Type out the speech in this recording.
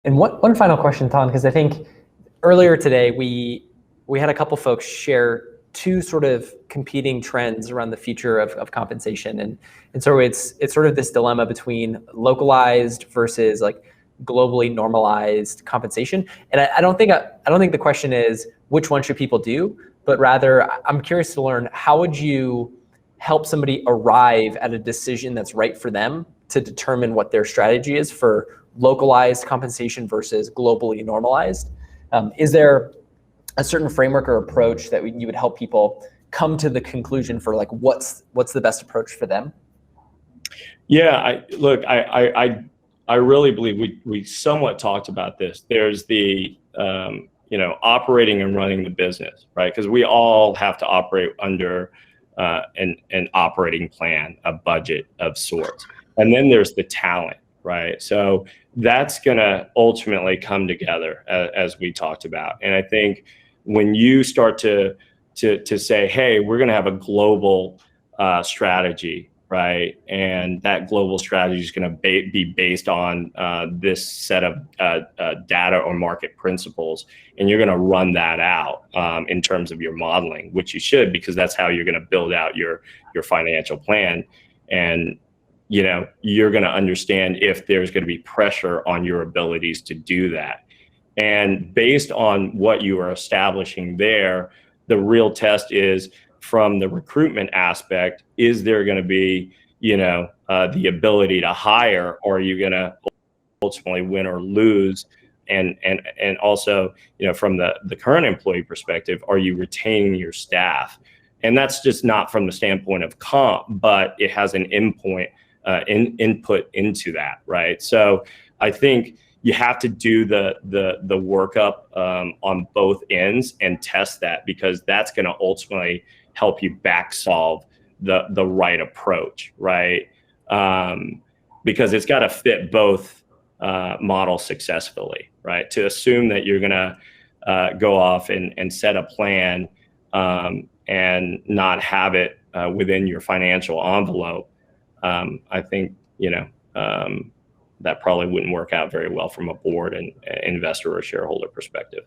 And one final question, Tom, because I think earlier today we had a couple folks share two sort of competing trends around the future of compensation, and so it's sort of this dilemma between localized versus like globally normalized compensation. And I don't think the question is which one should people do, but rather I'm curious to learn how would you help somebody arrive at a decision that's right for them to determine what their strategy is for localized compensation versus globally normalized. Is there a certain framework or approach that you would help people come to the conclusion for like what's the best approach for them? Yeah, I really believe we somewhat talked about this. There's the operating and running the business, right? Because we all have to operate under an operating plan, a budget of sorts, and then there's the talent, right? So that's going to ultimately come together as we talked about. And I think when you start to say, hey, we're going to have a global strategy, right? And that global strategy is going to be based on this set of data or market principles, and you're going to run that out in terms of your modeling, which you should, because that's how you're going to build out your financial plan. And you're going to understand if there's going to be pressure on your abilities to do that. And based on what you are establishing there, the real test is from the recruitment aspect, is there going to be, the ability to hire, or are you going to ultimately win or lose? And also, from the current employee perspective, are you retaining your staff? And that's just not from the standpoint of comp, but it has an input into that, right? So I think you have to do the workup on both ends and test that, because that's going to ultimately help you back solve the right approach, right? Because it's got to fit both models successfully, right? To assume that you're going to go off and set a plan and not have it within your financial envelope, I think, that probably wouldn't work out very well from a board and investor or shareholder perspective.